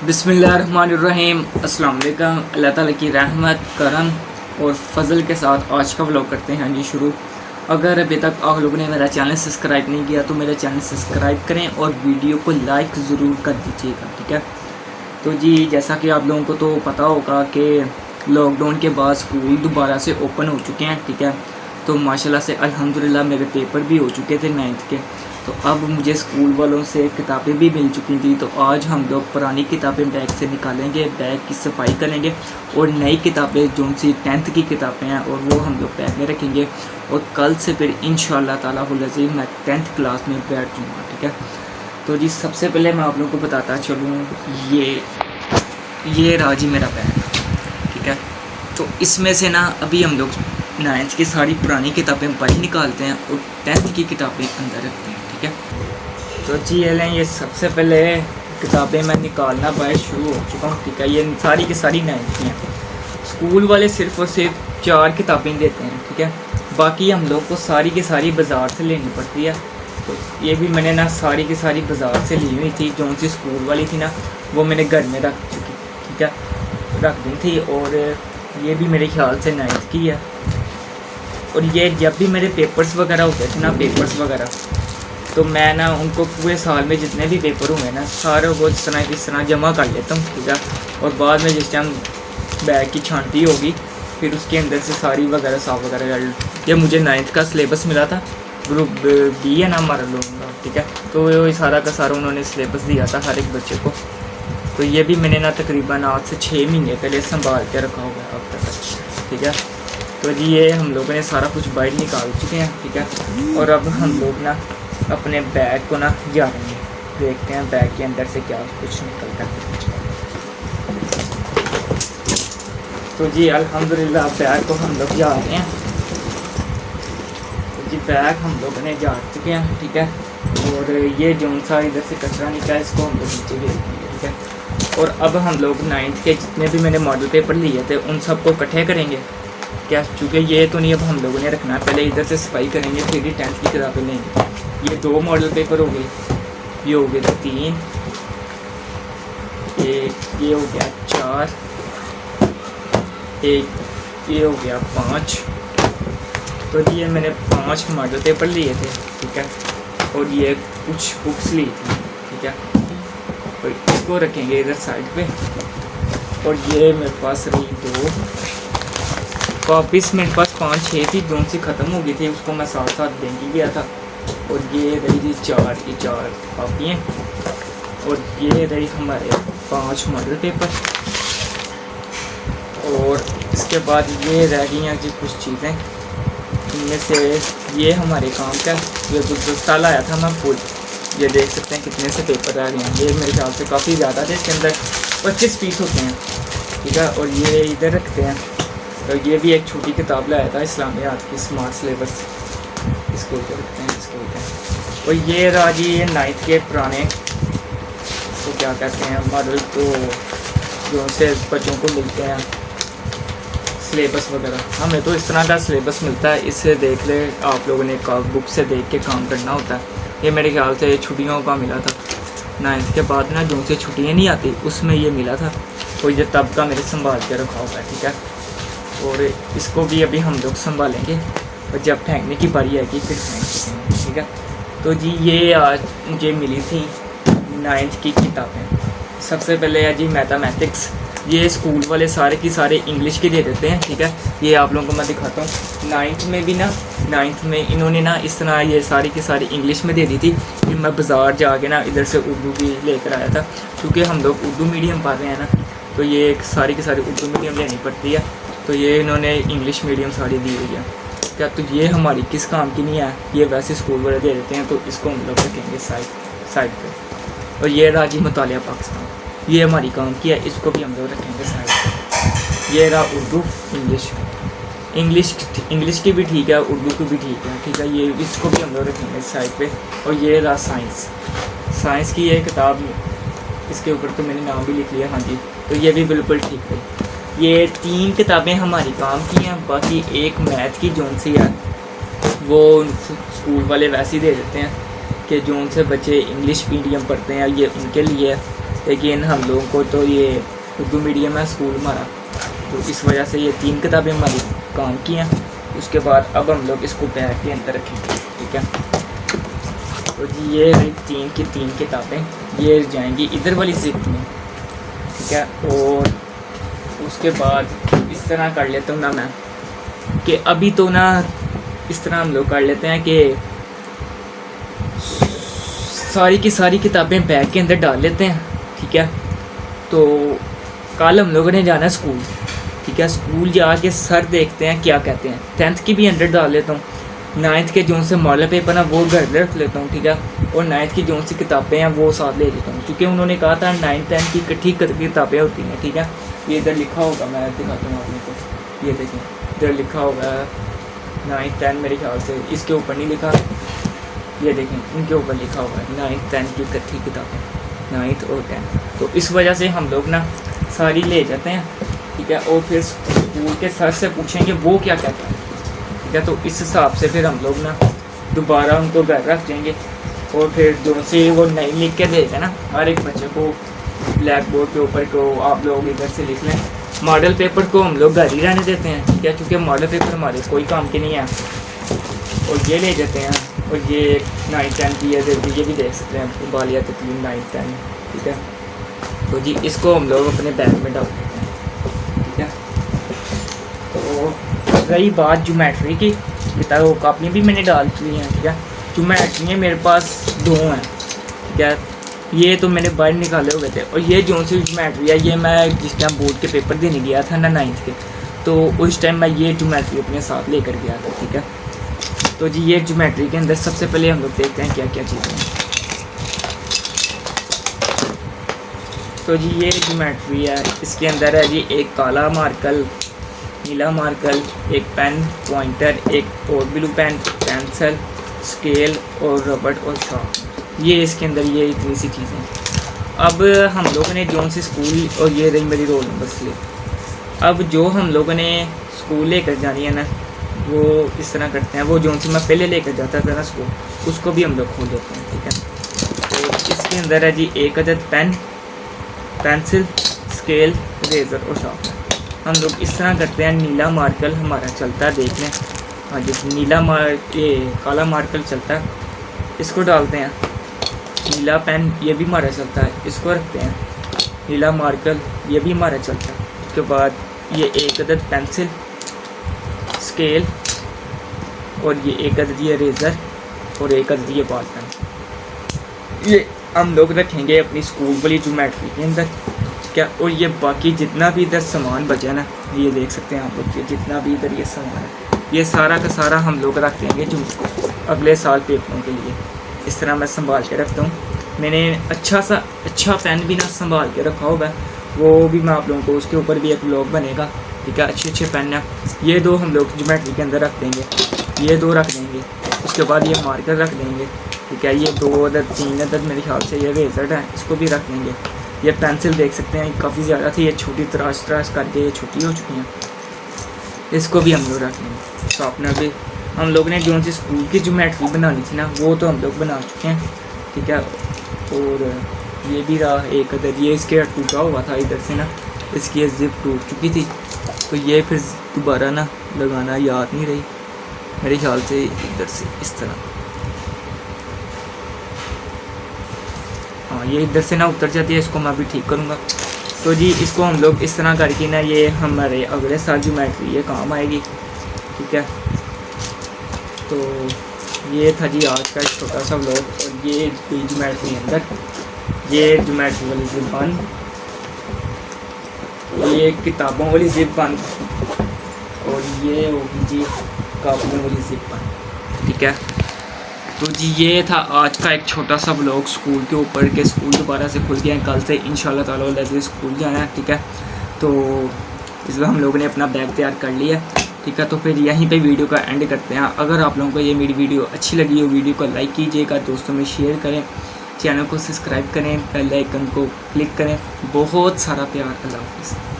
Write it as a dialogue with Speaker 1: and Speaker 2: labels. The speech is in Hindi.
Speaker 1: बिस्मिल्लाहिर्रहमानिर्रहीम। अस्सलाम वालेकुम। अल्लाह ताला की रहमत करम और फजल के साथ आज का व्लॉग करते हैं जी शुरू। अगर अभी तक आप लोगों ने मेरा चैनल सब्सक्राइब नहीं किया तो मेरा चैनल सब्सक्राइब करें और वीडियो को लाइक ज़रूर कर दीजिएगा, ठीक है। तो जी जैसा कि आप लोगों को तो पता होगा कि लॉकडाउन के बाद स्कूल दोबारा से ओपन हो चुके हैं, ठीक है। तो माशाल्लाह से अल्हम्दुलिल्लाह मेरे पेपर भी हो चुके थे 9th के। तो अब मुझे स्कूल वालों से किताबें भी मिल चुकी थी। तो आज हम लोग पुरानी किताबें बैग से निकालेंगे, बैग की सफाई करेंगे और नई किताबें जो सी 10th की किताबें हैं और वो हम लोग बैग में रखेंगे। और कल से फिर इंशाअल्लाह ताला अज़ीज़ मैं 10th क्लास में बैठ जाऊँगा, ठीक है। तो जी सबसे पहले मैं आप लोगों को बताता चलूँ, ये रहा जी मेरा बैग, ठीक है। तो इसमें से ना अभी हम लोग 9th की सारी पुरानी किताबें बाहर निकालते हैं और 10th की किताबें अंदर रखते हैं, ठीक है। तो जी ये लें, ये सबसे पहले किताबें मैं निकालना बाहर शुरू हो चुका हूँ, ठीक है। ये सारी की सारी 9th की हैं। स्कूल वाले सिर्फ़ और सिर्फ 4 किताबें देते हैं, ठीक है। बाकी हम लोग को सारी की सारी बाज़ार से लेनी पड़ती है। तो ये भी मैंने ना सारी की सारी बाज़ार से ली हुई थी। जो सी स्कूल वाली थी ना वो मैंने घर में रख चुकी, ठीक है, रख दी थी। और ये भी मेरे ख्याल से 9th की है। और ये जब भी मेरे पेपर्स वगैरह होते थे ना, पेपर्स वगैरह, तो मैं ना उनको पूरे साल में जितने भी पेपर हुए ना सारे को इस तरह जमा कर लेता हूँ, ठीक है। और बाद में जिस टाइम बैग की छांटी होगी फिर उसके अंदर से सारी वगैरह साफ वगैरह कर। ये मुझे 9th का सिलेबस मिला था, ग्रुप बी है ना हमारा लोगों का, ठीक है। तो ये सारा का सारा उन्होंने सिलेबस दिया था हर एक बच्चे को। तो ये भी मैंने ना तकरीबन आज से 6 महीने पहले संभाल के रखा हुआ है अब तक, ठीक है। तो जी ये हम लोगों ने सारा कुछ बाहर निकाल चुके हैं, ठीक है। और अब हम लोग ना अपने बैग को ना झाड़ेंगे, देखते हैं बैग के अंदर से क्या कुछ निकलता है। तो जी अल्हम्दुलिल्लाह बैग को हम लोग झाड़ रहे हैं। तो जी बैग हम लोगों ने झाड़ चुके हैं, ठीक है। और ये जो सा इधर से कचरा निकला है इसको हम लोग नीचे भेज देंगे, ठीक है। और अब हम लोग 9th के जितने भी मैंने मॉडल पेपर लिए थे उन सबको इकट्ठे करेंगे, क्या, चूँकि ये तो नहीं अब हम लोगों ने रखना है। पहले इधर से सफाई करेंगे फिर ही 10th की किताबें लेंगे। ये 2 मॉडल पेपर हो गए, ये हो गए 3, ये हो गया 4, एक ये हो गया 5। तो ये मैंने 5 मॉडल पेपर लिए थे, ठीक है। और ये कुछ बुक्स ली थी, ठीक है। और इसको रखेंगे इधर साइड पे। और ये मेरे पास रही 2 कॉपीज़, मेरे पास 5-6 थी, जो सी ख़त्म हो गई थी उसको मैं साथ साथ देंगी गया था। और ये रही थी 4 कॉपियाँ। और ये रही हमारे 5 मॉडल पेपर। और इसके बाद ये रह गई हैं जी कुछ चीज़ें, इनमें से ये हमारे काम का ये गुलदस्ता लाया था मैं फुल। ये देख सकते हैं कितने से पेपर आ गए हैं। ये मेरे ख्याल से काफ़ी ज़्यादा थे, इसके अंदर 25 पीस होते हैं, ठीक है। और ये इधर रखते हैं। तो ये भी एक छोटी किताब लाया था इस्लामियात की स्मार्ट सिलेबस, इसको ऊपर रखते हैं, इसको ऊपर। और ये रहा जी ये 9th के पुराने तो क्या कहते हैं मॉडल, तो जो से बच्चों को मिलते हैं सिलेबस वगैरह। हमें तो इस तरह का सिलेबस मिलता है, इससे देख ले आप लोगों ने बुक से देख के काम करना होता है। ये मेरे ख्याल से छुट्टियों का मिला था 9th के बाद ना, जो से छुट्टियाँ नहीं आती उसमें ये मिला था। तो ये तब का मेरे संभाल के रखा हुआ है, ठीक है। और इसको भी अभी हम लोग संभालेंगे और जब फेंकने की बारी आएगी फिर फेंक सकेंगे, ठीक है। तो जी ये आज मुझे मिली थी 9th की किताबें। सबसे पहले है जी मैथमेटिक्स। ये स्कूल वाले सारे की सारे इंग्लिश के दे देते हैं, ठीक है। ये आप लोगों को मैं दिखाता हूँ। 9th में भी ना 9th में इन्होंने ना इस तरह ये सारी की सारी इंग्लिश में दे दी थी। फिर मैं बाज़ार जाके ना इधर से उर्दू भी लेकर आया था, क्योंकि हम लोग उर्दू मीडियम पढ़ रहे हैं ना, तो ये सारी की सारी उर्दू मीडियम लेनी पड़ती है। तो ये इन्होंने इंग्लिश मीडियम साड़ी दी हुई है, क्या। तो ये हमारी किस काम की नहीं है, ये वैसे स्कूल वाले दे देते हैं। तो इसको हम लोग रखेंगे साइड पे। और ये रहा जी मुतालिया पाकिस्तान, ये हमारी काम की है, इसको भी हम लोग रखेंगे साइड पे। ये रहा उर्दू इंग्लिश की भी ठीक है, उर्दू की भी ठीक है, ठीक है। ये इसको भी हम लोग रखेंगे साइड पे। और ये रहा साइंस की ये किताब, इसके ऊपर तो मैंने नाम भी लिख लिया, हाँ जी। तो ये भी बिल्कुल ठीक है। ये 3 किताबें हमारी काम की हैं, बाकी एक मैथ की जोन सी है वो स्कूल वाले वैसे ही दे देते हैं कि जो उनसे बच्चे इंग्लिश मीडियम पढ़ते हैं ये उनके लिए। लेकिन हम लोगों को तो ये उर्दू मीडियम है स्कूल हमारा, तो इस वजह से ये 3 किताबें हमारी काम की हैं। उसके बाद अब हम लोग इसको बैग के अंदर रखेंगे, ठीक है। तो जी ये 3 की 3 किताबें ये जाएंगी इधर वाली जिप में, ठीक है। और उसके बाद इस तरह कर लेता हूँ ना मैं कि अभी तो ना इस तरह हम लोग कर लेते हैं कि सारी की सारी किताबें बैग के अंदर डाल लेते हैं, ठीक है। तो कल हम लोगों ने जाना है स्कूल, ठीक है। स्कूल जाके सर देखते हैं क्या कहते हैं। 10th की भी अंदर डाल लेता हूँ, 9th के जो से मॉडल पेपर ना वो घर रख लेता हूँ, ठीक है। और 9th की जो सी किताबें हैं वो साथ ले लेता हूँ, क्योंकि उन्होंने कहा था 9th 10th की इकट्ठी किताबें होती हैं, ठीक है। ये इधर लिखा होगा, मैं दिखाता हूँ आप लोगों को, ये देखें इधर लिखा होगा 9th 10th, मेरे ख्याल से इसके ऊपर नहीं लिखा, ये देखें इनके ऊपर लिखा होगा 9th 10th की इकट्ठी किताबें, 9th और 10th। तो इस वजह से हम लोग ना सारी ले जाते हैं, ठीक है। और फिर स्कूल के सर से पूछेंगे वो क्या कहता है, ठीक है। तो इस हिसाब से फिर हम लोग ना दोबारा उनको घर रख देंगे, और फिर जो से वो नहीं लिख के देगा ना हर एक बच्चे को ब्लैक बोर्ड के ऊपर को आप लोग इधर से लिख लें। मॉडल पेपर को हम लोग घर ही रहने देते हैं, ठीक है, क्योंकि मॉडल पेपर हमारे कोई काम के नहीं है। और ये ले जाते हैं, और ये 9th 10th की ये भी देख सकते हैं, बालिया तकलीम 9th 10th, ठीक है। तो जी इसको हम लोग अपने बैग में डाल देते हैं, ठीक है। तो रही बात ज्योमेट्री की, किताब कापियाँ भी मैंने डाल ली हैं, ठीक है। ज्योमेट्री मेरे पास 2 हैं, ठीक है। ये तो मैंने बाहर निकाले हुए थे, और ये जो सी ज्योमेट्री है ये मैं जिस टाइम बोर्ड के पेपर देने गया था ना 9th के, तो उस टाइम मैं ये ज्योमेट्री अपने साथ लेकर गया था, ठीक है। तो जी ये ज्योमेट्री के अंदर सबसे पहले हम लोग देखते हैं क्या क्या चीज़ें हैं। तो जी ये ज्योमेट्री है, इसके अंदर है जी एक काला मार्कर, नीला मार्कर, एक पेन पॉइंटर, एक और ब्लू पेन, पेंसिल, स्केल और रबड़ और शार्पनर। ये इसके अंदर ये इतनी सी चीज़ें। अब हम लोगों ने जो सी स्कूल, और ये रही मेरी रोल नंबर स्लिप। अब जो हम लोगों ने स्कूल लेकर जानी है ना वो इस तरह करते हैं, वो जो सी मैं पहले लेकर जाता था ना स्कूल, उसको भी हम लोग खोल देते हैं, ठीक है। तो इसके अंदर है जी एक अदद पेन, पेंसिल, स्केल, रेज़र और शार्पनर। हम लोग इस तरह करते हैं, नीला मार्कर हमारा चलता है, देख लें, हाँ जी ये काला मार्कर चलता है, इसको डालते हैं। नीला पेन ये भी हमारा चलता है, इसको रखते हैं। नीला मार्कर ये भी हमारा चलता है। उसके बाद ये एक अदद पेंसिल, स्केल, और ये एक अदद ये रेज़र, और एक अदद ये बॉल पेन, ये हम लोग रखेंगे अपनी स्कूल वाली ज्योमेट्री के अंदर, क्या। और ये बाकी जितना भी इधर सामान बचा ना, ये देख सकते हैं आप लोग, ये जितना भी इधर ये सामान है ये सारा का सारा हम लोग रख देंगे जो अगले साल पेपरों के लिए। इस तरह मैं संभाल के रखता हूँ। मैंने अच्छा पेन भी ना संभाल के रखा होगा, वो भी मैं आप लोगों को, उसके ऊपर भी एक व्लॉग बनेगा, ठीक है। अच्छे पेन है, ये 2 हम लोग ज्योमेट्री के अंदर रख देंगे, ये 2 रख देंगे। उसके बाद ये मार्कर रख देंगे, ठीक है। ये 2 अदद 3 अदद मेरे ख्याल से ये रेज़र है, इसको भी रख देंगे। ये पेंसिल देख सकते हैं काफ़ी ज़्यादा थी, ये छोटी तराश करके ये छोटी हो चुकी हैं, इसको भी हम लोग रख लेंगे। शार्पनर भी हम लोग ने जो सी स्कूल की ज्योमेट्री बनानी थी ना वो तो हम लोग बना चुके हैं, ठीक है। और ये भी रहा एक अदद, ये इसके टूटा हुआ था इधर से ना, इसकी जिप टूट चुकी थी, तो ये फिर दोबारा ना लगाना याद नहीं रही मेरे ख्याल से, इधर से इस तरह, हाँ ये इधर से ना उतर जाती है, इसको मैं भी ठीक करूँगा। तो जी इसको हम लोग इस तरह करके ना ये हमारे अगले साल ज्योमेट्री ये काम आएगी, ठीक है। तो ये था जी आज का छोटा सा व्लॉग, और ये ज्योमेट्री अंदर, ये ज्योमेट्री वाली जिप बंद, ये किताबों वाली जिप बंद, और ये होगी जी कापियों वाली जिप बंद, ठीक है। तो जी ये था आज का एक छोटा सा व्लॉग स्कूल के ऊपर के स्कूल दोबारा से खुल गए हैं, कल से इंशाल्लाह ताला से स्कूल जाना है, ठीक है। तो इसलिए हम लोगों ने अपना बैग तैयार कर लिया, ठीक है। तो फिर यहीं पे वीडियो का एंड करते हैं। अगर आप लोगों को ये मेरी वीडियो अच्छी लगी हो, वीडियो को लाइक कीजिएगा, दोस्तों में शेयर करें, चैनल को सब्सक्राइब करें, बेल आइकन को क्लिक करें। बहुत सारा प्यार, अल्लाह हाफ़िज़।